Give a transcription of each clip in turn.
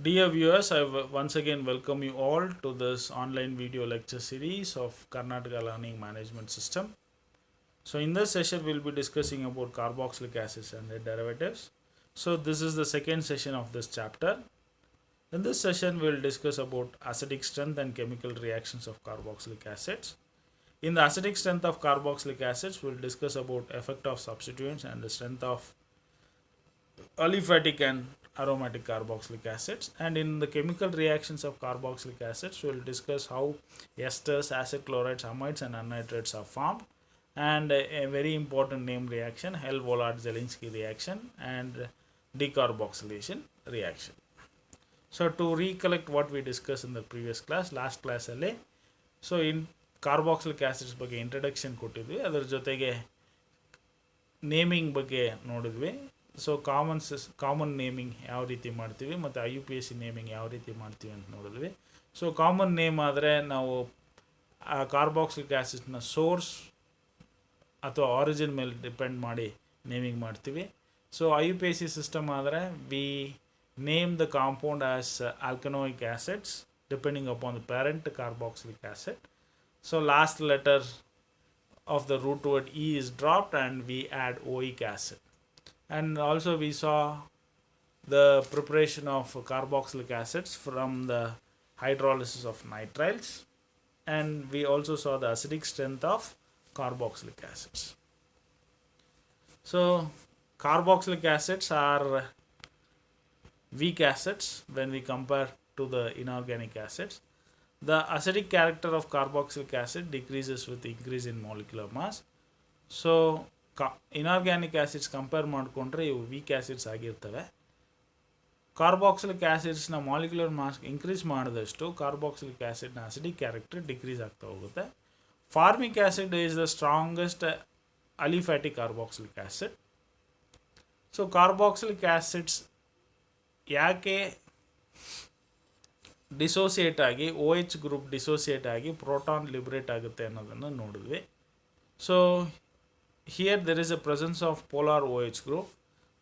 Dear viewers, once again welcome you all to this online video lecture series of Karnataka Learning Management System. So in this session we'll be discussing about carboxylic acids and their derivatives. So this is the second session of this chapter. In this session we'll discuss about acidic strength and chemical reactions of carboxylic acids. In the acidic strength of carboxylic acids, we'll discuss about effect of substituents and the strength of aliphatic and aromatic carboxylic acids. And in the chemical reactions of carboxylic acids, we will discuss how esters, acid chlorides, amides and annitrates are formed, and a very important name reaction, Hell-Vollard-Zelinsky reaction and decarboxylation reaction. So to recollect what we discussed in the previous class, last class alle, so in carboxylic acids ಬಗ್ಗೆ introduction ಕೊಟ್ಟಿದ್ವಿ, ಅದರ ಜೊತೆಗೆ naming ಬಗ್ಗೆ ನೋಡಿದ್ವಿ. So common naming ಯಾವ ರೀತಿ ಮಾಡ್ತೀವಿ ಮತ್ತು IUPAC ನೇಮಿಂಗ್ ಯಾವ ರೀತಿ ಮಾಡ್ತೀವಿ ಅಂತ ನೋಡಿದ್ವಿ. ಸೊ ಕಾಮನ್ ನೇಮ್ ಆದರೆ ನಾವು ಆ ಕಾರ್ಬಾಕ್ಸಿಲಿಕ್ ಆ್ಯಸಿಡ್ನ ಸೋರ್ಸ್ ಅಥವಾ ಆರಿಜಿನ್ ಮೇಲೆ ಡಿಪೆಂಡ್ ಮಾಡಿ ನೇಮಿಂಗ್ ಮಾಡ್ತೀವಿ. ಸೊ IUPAC ಸಿಸ್ಟಮ್ ಆದರೆ we name the compound as alkanoic acids depending upon the parent carboxylic acid. So last letter of the root word E is dropped and we add oic acid. And also we saw the preparation of carboxylic acids from the hydrolysis of nitriles, and we also saw the acidic strength of carboxylic acids. So carboxylic acids are weak acids when we compare to the inorganic acids. The acidic character of carboxylic acid decreases with increase in molecular mass. So inorganic acids compare ಮಾಡಿಕೊಂಡ್ರೆ ಇವು weak acids ಆಗಿರ್ತವೆ. Carboxylic ಆ್ಯಸಿಡ್ಸ್ನ molecular mass increase ಮಾಡಿದಷ್ಟು carboxylic ಆ್ಯಸಿಡ್ನ acidic character decrease ಆಗ್ತಾ ಹೋಗುತ್ತೆ. Formic acid is the strongest aliphatic carboxylic acid. So carboxylic acids ಯಾಕೆ dissociate ಆಗಿ OH ಗ್ರೂಪ್ ಡಿಸೋಸಿಯೇಟ್ ಆಗಿ ಪ್ರೋಟಾನ್ ಲಿಬರೇಟ್ ಆಗುತ್ತೆ ಅನ್ನೋದನ್ನು ನೋಡಿದ್ವಿ. So here there is a presence of polar OH group.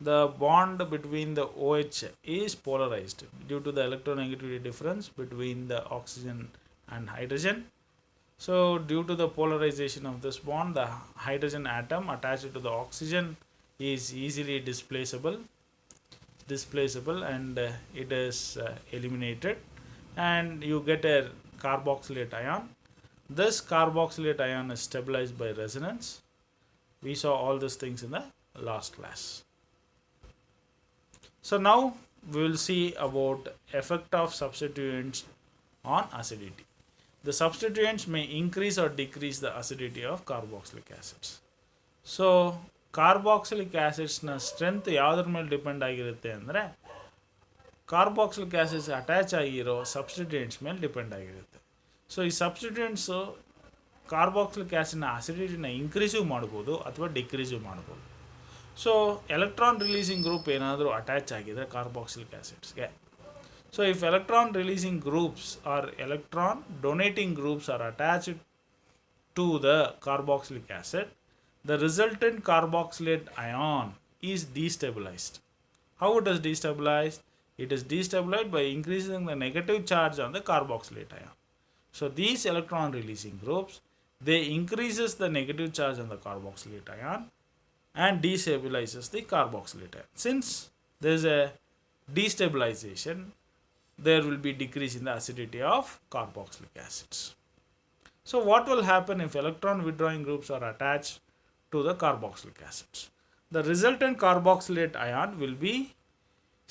The bond between the OH is polarized due to the electronegativity difference between the oxygen and hydrogen. So due to the polarization of this bond, the hydrogen atom attached to the oxygen is easily displaceable and it is eliminated, and you get a carboxylate ion. This carboxylate ion is stabilized by resonance. We saw all these things in the last class. So now we will see about effect of substituents on acidity. The substituents may increase or decrease the acidity of carboxylic acids. So carboxylic acids na strength ಯಾವುದ್ರ ಮೇಲೆ depend ಆಗಿರುತ್ತೆ ಅಂದರೆ carboxylic acids attach ಆಗಿರೋ ಸಬ್ಸ್ಟಿಟ್ಯೂಯೆಂಟ್ಸ್ ಮೇಲೆ depend ಆಗಿರುತ್ತೆ. So ಈ ಸಬ್ಸ್ಟಿಟ್ಯೂಯೆಂಟ್ಸು carboxylic ಆ್ಯಸಿಡ್ನ ಅಸಿಡಿಟಿನ increase ಮಾಡ್ಬೋದು ಅಥವಾ ಡಿಕ್ರೀಸು ಮಾಡ್ಬೋದು. ಸೊ ಎಲೆಕ್ಟ್ರಾನ್ ರಿಲೀಸಿಂಗ್ ಗ್ರೂಪ್ ಏನಾದರೂ ಅಟ್ಯಾಚ್ ಆಗಿದ್ರೆ ಕಾರ್ಬಾಕ್ಸಿಲಿಕ್ ಆ್ಯಸಿಡ್ಸ್ಗೆ, so if electron releasing groups are electron donating groups are attached to the carboxylic acid, the resultant carboxylate ion is destabilized. How it is destabilized? It is destabilized by increasing the negative charge on the carboxylate ion. So these electron releasing groups, they increases the negative charge on the carboxylate ion and destabilizes the carboxylate ion. Since there is a destabilization, there will be decrease in the acidity of carboxylic acids. So what will happen if electron withdrawing groups are attached to the carboxylic acids? The resultant carboxylate ion will be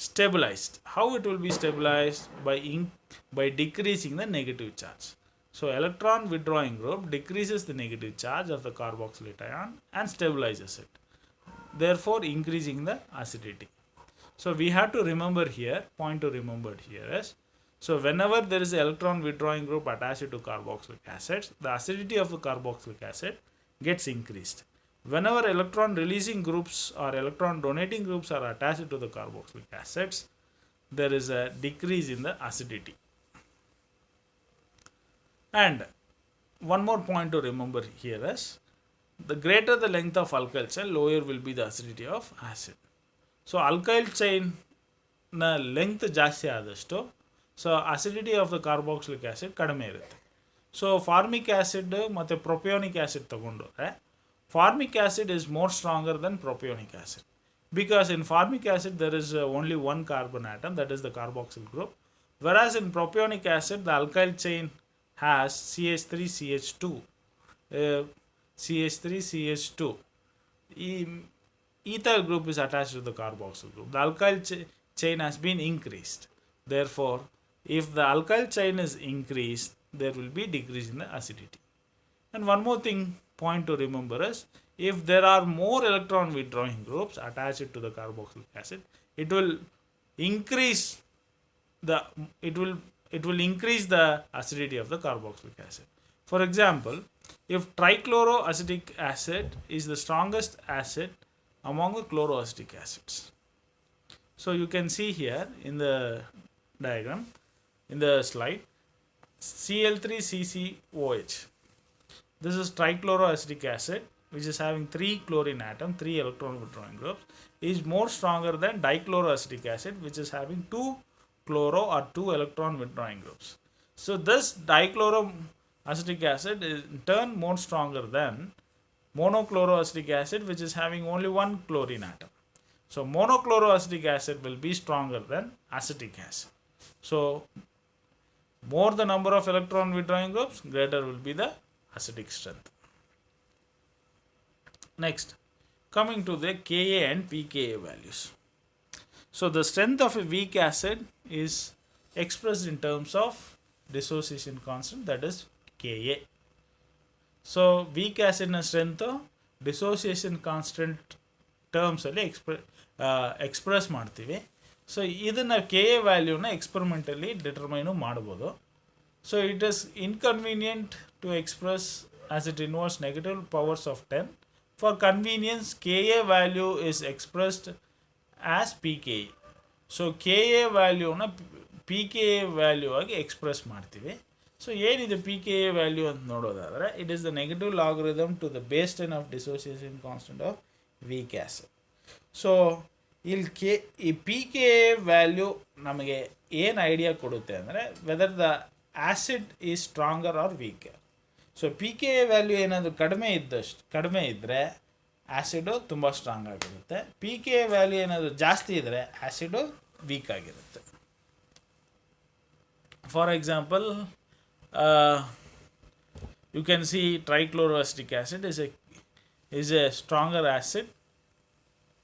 stabilized. How it will be stabilized? By decreasing the negative charge. So electron withdrawing group decreases the negative charge of the carboxylate ion and stabilizes it, therefore increasing the acidity. So we have to remember here, point to remember here is, so whenever there is an electron withdrawing group attached to carboxylic acids, the acidity of the carboxylic acid gets increased. Whenever electron releasing groups or electron donating groups are attached to the carboxylic acids, there is a decrease in the acidity. And one more point to remember here is, the greater the length of alkyl chain, lower will be the acidity of acid. So alkyl chain ನ length ಜಾಸ್ತಿ ಆದಷ್ಟು so acidity of the carboxylic acid ಕಡಿಮೆ ಇರುತ್ತೆ. So formic acid ಮತ್ತು ಪ್ರೊಪಿಯೋನಿಕ್ acid ತೊಗೊಂಡ್ರೆ formic acid is more stronger than propionic acid because in formic acid there is only one carbon atom, that is the carboxyl group, whereas in propionic acid the alkyl chain has CH3CH2 CH3CH2. Ethyl group is attached to the carboxyl group. The alkyl chain has been increased. Therefore, if the alkyl chain is increased, there will be decrease in the acidity. And one more thing point to remember is, if there are more electron withdrawing groups attached to the carboxylic acid, it will increase the acidity of the carboxylic acid. For example, if trichloroacetic acid is the strongest acid among the chloroacetic acids. So you can see here in the diagram, in the slide, Cl3CCOH. This is trichloroacetic acid, which is having 3 chlorine atom, 3 electron withdrawing groups, is more stronger than dichloroacetic acid, which is having 2 chloro or 2 electron withdrawing groups. So this dichloroacetic acid is in turn more stronger than monochloroacetic acid, which is having only 1 chlorine atom. So monochloroacetic acid will be stronger than acetic acid. So more the number of electron withdrawing groups, greater will be the acidic strength. Next, coming to the Ka and pKa values. So the strength of a weak acid is expressed in terms of dissociation constant, that is Ka. So weak acid na strength dissociation constant terms ಅಲ್ಲಿ express ಮಾಡ್ತೀವಿ. So ಇದನ್ನು K A ವ್ಯಾಲ್ಯೂನ experimentally determine ಮಾಡ್ಬೋದು. So it is inconvenient to express as it involves negative powers of 10. For convenience K A value is expressed as P K E. So K A ವ್ಯಾಲ್ಯೂನ P K A value ಆಗಿ express ಮಾಡ್ತೀವಿ. So ಏನಿದೆ P K A value ಅಂತ ನೋಡೋದಾದರೆ, it is the negative logarithm to the base 10 of dissociation constant half week acid. So ಇಲ್ಲಿ ಈ P K A value ನಮಗೆ ಏನು ಐಡಿಯಾ ಕೊಡುತ್ತೆ ಅಂದರೆ whether the acid is stronger or weaker. So P K A value ಏನಾದರೂ ಕಡಿಮೆ ಇದ್ದರೆ acid ತುಂಬ ಸ್ಟ್ರಾಂಗ್ ಆಗಿರುತ್ತೆ. ಪಿ ಕೆ ಎ ವ್ಯಾಲ್ಯೂ ಏನಾದರೂ ಜಾಸ್ತಿ ಇದ್ದರೆ ಆ್ಯಸಿಡು ವೀಕ್ ಆಗಿರುತ್ತೆ. For example, you can see trichloroacetic acid is a stronger acid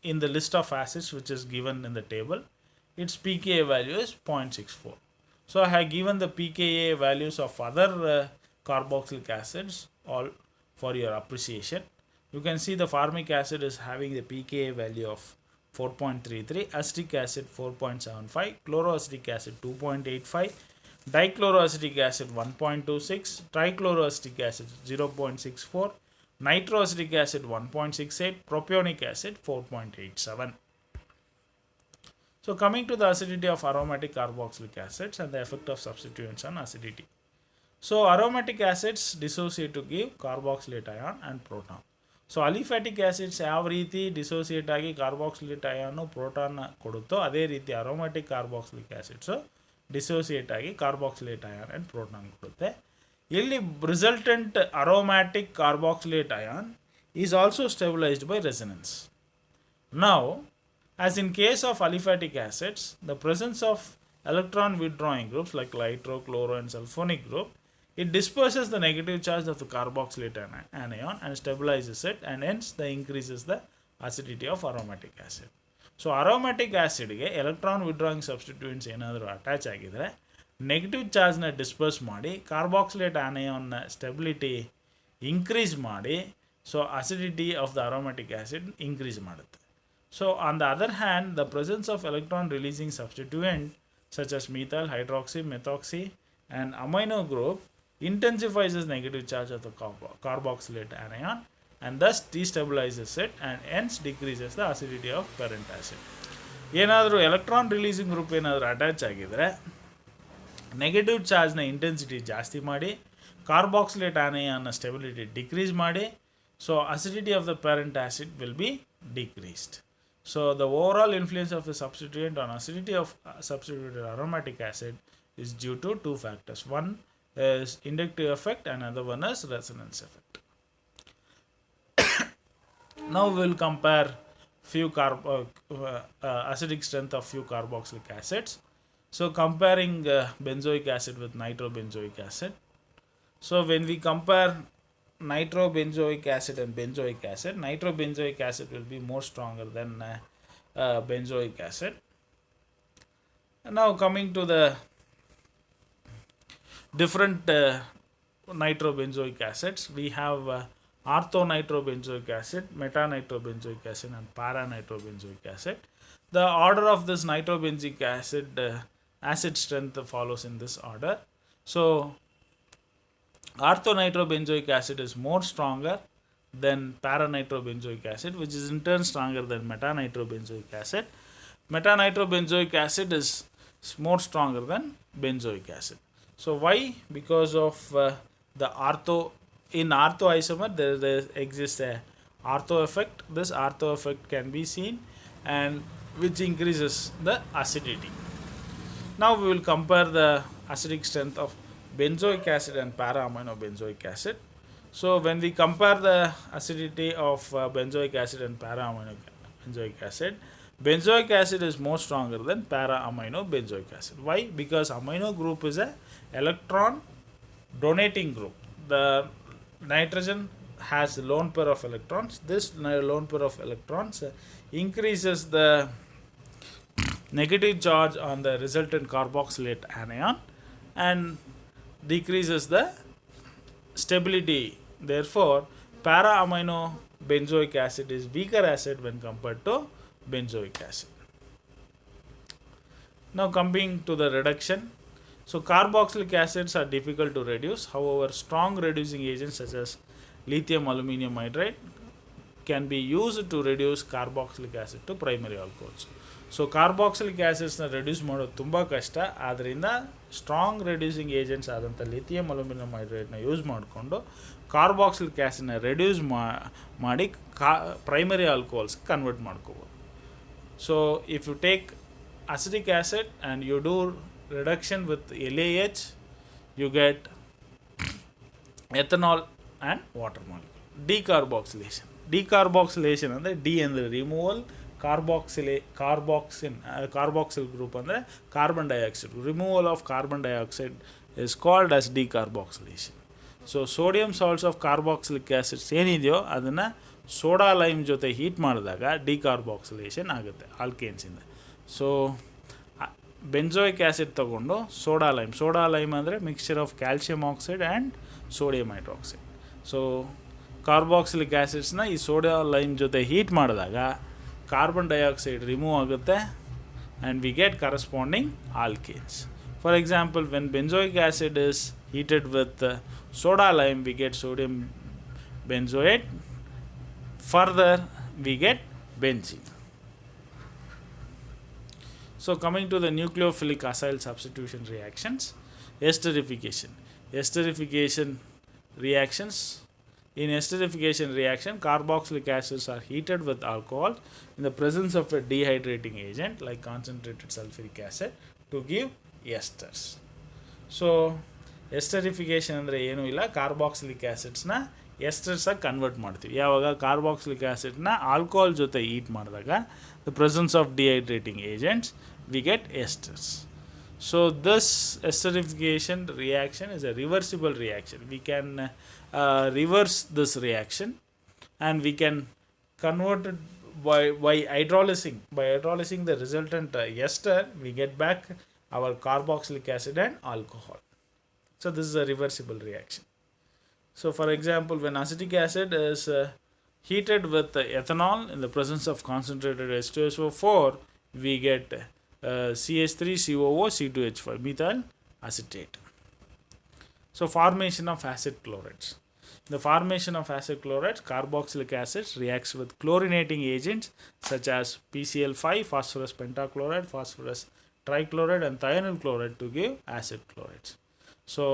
in the list of acids which is given in the table. Its pKa value is 0.64. So I have given the pKa values of other carboxylic acids all for your appreciation. You can see the formic acid is having the pKa value of 4.33, acetic acid 4.75, chloroacetic acid 2.85, dichloroacetic acid 1.26, trichloroacetic acid 0.64, nitroacetic acid 1.68, propionic acid 4.87. So coming to the acidity of aromatic carboxylic acids and the effect of substituents on acidity. So aromatic acids dissociate to give carboxylate ion and proton. So aliphatic acids ಯಾವ ರೀತಿ dissociate ಆಗಿ ಕಾರ್ಬಾಕ್ಸಿಲೇಟ್ ಅಯಾನು ಪ್ರೋಟಾನ್ನ ಕೊಡುತ್ತೋ ಅದೇ ರೀತಿ aromatic carboxylic acids dissociate ಆಗಿ ಕಾರ್ಬಾಕ್ಸಿಲೇಟ್ ion and proton ಕೊಡುತ್ತೆ. ಇಲ್ಲಿ resultant aromatic carboxylate ion is also stabilized by resonance. Now, as in case of aliphatic acids, the presence of electron withdrawing groups like nitro, chloro and sulfonic group, it disperses the negative charge of the carboxylate anion and stabilizes it, and hence the increases the acidity of aromatic acid. So aromatic acid ಗೆ electron withdrawing substituents ಏನಾದರೂ attach ಆಗಿದ್ರೆ negative ಚಾರ್ಜ್ನ disperse ಮಾಡಿ ಕಾರ್ಬಾಕ್ಸಿಲೇಟ್ ಆನಿಯಾನ್ನ stability increase ಮಾಡಿ so acidity of the aromatic acid increase ಮಾಡುತ್ತೆ. So on the other hand, the presence of electron releasing substituent such as methyl, hydroxy, methoxy and amino group intensifies the negative charge of the carboxylate anion and thus destabilizes it and hence decreases the acidity of parent acid. ಏನಾದರೂ electron releasing group ಏನಾದರೂ attach ಆಗಿದರೆ negative ಚಾರ್ಜ್ನ intensity ಜಾಸ್ತಿ ಮಾಡಿ ಕಾರ್ಬಾಕ್ಸಿಲೇಟ್ ಆನಿಯಾನ್ನ stability decrease ಮಾಡಿ so acidity of the parent acid will be decreased. So the overall influence of a substituent on acidity of substituted aromatic acid is due to two factors. One is inductive effect and another one is resonance effect. Now we will compare few acidic strength of few carboxylic acids. So comparing benzoic acid with nitrobenzoic acid. So when we compare nitrobenzoic acid and benzoic acid, nitrobenzoic acid will be more stronger than benzoic acid. And now coming to the different nitrobenzoic acids, we have orthonitrobenzoic acid, metanitrobenzoic acid and paranitrobenzoic acid. The order of this nitrobenzoic acid acid strength follows in this order. So orthonitrobenzoic acid is more stronger than paranitrobenzoic acid, which is in turn stronger than metanitrobenzoic acid. Metanitrobenzoic acid is more stronger than benzoic acid. So why? Because of the in ortho isomer there exists a ortho effect. This ortho effect can be seen, and which increases the acidity. Now we will compare the acidic strength of benzoic acid and para-aminobenzoic acid. So when we compare the acidity of benzoic acid and para-aminobenzoic acid, benzoic acid is more stronger than para-aminobenzoic acid. Why? Because amino group is a electron donating group. The nitrogen has a lone pair of electrons. This lone pair of electrons increases the negative charge on the resultant carboxylate anion and decreases the stability. Therefore, para-aminobenzoic acid is weaker acid when compared to benzoic acid. Now coming to the reduction. So carboxylic acids are difficult to reduce. However, strong reducing agents such as lithium aluminum hydride can be used to reduce carboxylic acid to primary alcohols. So carboxylic acids na reduce ಮಾಡೋದು ತುಂಬ ಕಷ್ಟ. ಆದ್ದರಿಂದ strong reducing agents ಆದಂಥ lithium aluminium ಹೈಡ್ರೈಡ್ನ use ಮಾಡಿಕೊಂಡು carboxylic ಆ್ಯಸಿಡ್ನ reduce ಮಾಡಿ primary alcohols convert ಮಾಡ್ಕೋಬೋದು. So if you take acidic acid and you do reduction with LAH, you get ethanol and water molecule. Decarboxylation. Decarboxylation ಅಂದರೆ de ಅಂದರೆ removal, carboxyl group ಅಂದರೆ carbon dioxide. Removal of carbon dioxide is called as decarboxylation. So sodium salts of carboxylic acids ಏನಿದೆಯೋ ಅದನ್ನು soda lime ಜೊತೆ heat ಮಾಡಿದಾಗ decarboxylation ಆಗುತ್ತೆ ಆಲ್ಕೇನ್ಸಿಂದ. So benzoic acid ತೊಗೊಂಡು ಸೋಡಾ ಲೈಮ್ ಅಂದರೆ mixture of calcium oxide and sodium hydroxide. So carboxylic ಆ್ಯಸಿಡ್ಸ್ನ ಈ ಸೋಡಾ ಲೈಮ್ ಜೊತೆ ಹೀಟ್ ಮಾಡಿದಾಗ ಕಾರ್ಬನ್ ಡೈಆಕ್ಸೈಡ್ ರಿಮೂವ್ ಆಗುತ್ತೆ and we get corresponding alkanes. For example, when benzoic acid is heated with soda lime, we get sodium benzoate. Further, we get benzene. So coming to the nucleophilic acyl substitution reactions, esterification reactions. In esterification reaction, carboxylic acids are heated with alcohol in the presence of a dehydrating agent like concentrated sulfuric acid to give esters. So ಎಸ್ಟರಿಫಿಕೇಷನ್ ಅಂದರೆ ಏನೂ ಇಲ್ಲ, carboxylic ಆ್ಯಸಿಡ್ಸ್ನ ಎಸ್ಟರ್ಸಾಗಿ convert ಮಾಡ್ತೀವಿ. ಯಾವಾಗ carboxylic ಆ್ಯಸಿಡ್ನ alcohol ಜೊತೆ ಈಟ್ ಮಾಡಿದಾಗ the presence of dehydrating agents we get esters. So this esterification reaction is a reversible reaction. We can reverse this reaction and we can convert it by hydrolysing. By hydrolysing the resultant ester, we get back our carboxylic acid and alcohol. So this is a reversible reaction. So for example, when acetic acid is heated with ethanol in the presence of concentrated H2SO4, we get CH3COO C2H5 methyl acetate. So formation of acid chlorides. The formation of acid chlorides, carboxylic acids reacts with chlorinating agents such as PCl5, phosphorus pentachloride, phosphorus trichloride and thionyl chloride to give acid chlorides. So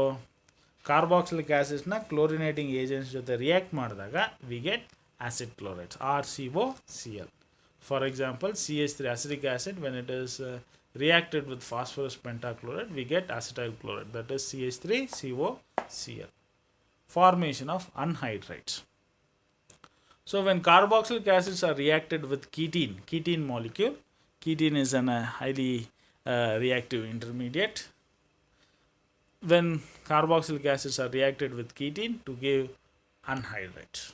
carboxylic ಆ್ಯಸಿಡ್ಸ್ನ chlorinating agents ಜೊತೆ react ಮಾಡಿದಾಗ we get acid chlorides RCOCl. For example, CH3 acetic acid, when it is reacted with phosphorus pentachloride, we get acetyl chloride, that is CH3COCl, formation of anhydrides. So when carboxylic acids are reacted with ketene molecule, ketene is an highly reactive intermediate. When carboxylic acids are reacted with ketene to give anhydrides.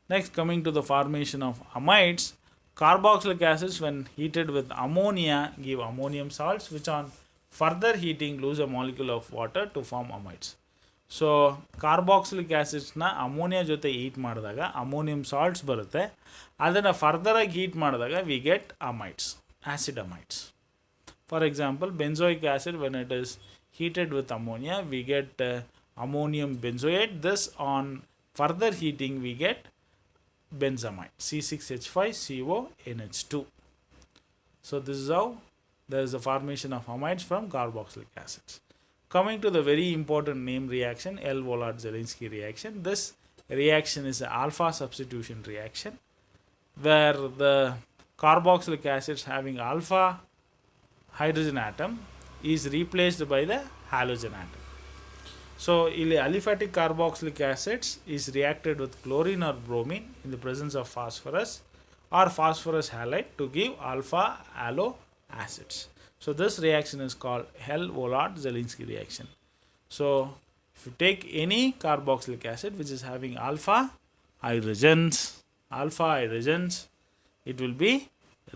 Next, coming to the formation of amides, carboxylic acids when heated with ammonia give ammonium salts, which on further heating lose a molecule of water to form amides. So carboxylic acids na ammonia jote heat ಮಾಡಿದಾಗ ammonium salts ಬರುತ್ತೆ. ಅದನ್ನು further heat ಮಾಡಿದಾಗ we get amides, acid amides. For example, benzoic acid, when it is heated with ammonia, we get ammonium benzoate. This on further heating we get benzamide, C6H5CONH2. So this is how there is a formation of amides from carboxylic acids. Coming to the very important name reaction, L-Volat-Zelinsky reaction. This reaction is an alpha substitution reaction where the carboxylic acids having alpha hydrogen atom is replaced by the halogen atom. So, aliphatic carboxylic acids is reacted with chlorine or bromine in the presence of phosphorus or phosphorus halide to give alpha alo acids. So, this reaction is called L-Volat-Zelinsky reaction. So, if you take any carboxylic acid which is having alpha hydrogens, it will be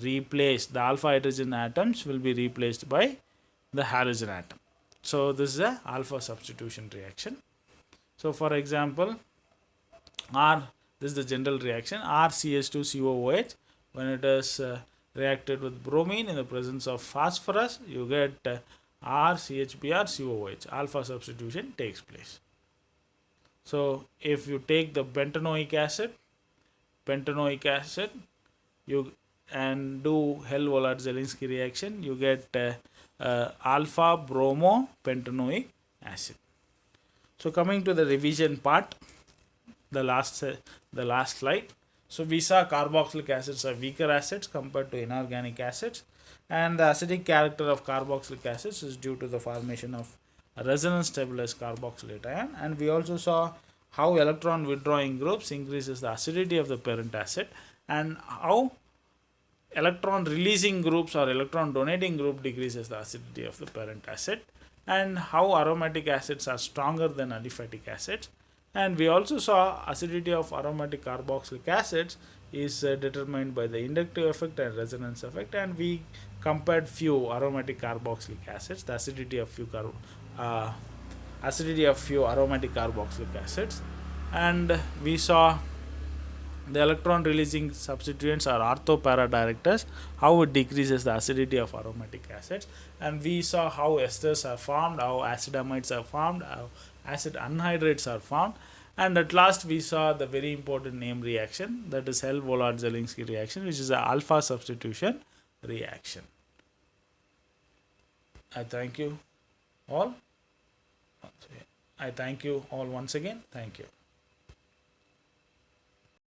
replaced. The alpha hydrogen atoms will be replaced by the halogen atom. So this is a alpha substitution reaction. So for example, this is the general reaction, RCH2COOH, when it is reacted with bromine in the presence of phosphorus, you get RCHBrCOOH, alpha substitution takes place. So if you take the pentanoic acid, you and do L-Volat-Zelinsky reaction, you get alpha bromo pentanoic acid. So coming to the revision part, the last slide. So we saw carboxylic acids are weaker acids compared to inorganic acids, and the acidic character of carboxylic acids is due to the formation of a resonance stabilized carboxylate ion, and we also saw how electron withdrawing groups increases the acidity of the parent acid, and how electron releasing groups or electron donating group decreases the acidity of the parent acid, and how aromatic acids are stronger than aliphatic acids. And we also saw acidity of aromatic carboxylic acids is determined by the inductive effect and resonance effect, and we compared few aromatic carboxylic acids, the acidity of few aromatic carboxylic acids, and we saw the electron releasing substituents are orthopara directors, how it decreases the acidity of aromatic acids, and we saw how esters are formed, how acid amides are formed, how acid anhydrides are formed, and at last we saw the very important name reaction, that is L-Volat-Zelinsky reaction, which is an alpha substitution reaction. I thank you all once again. Thank you.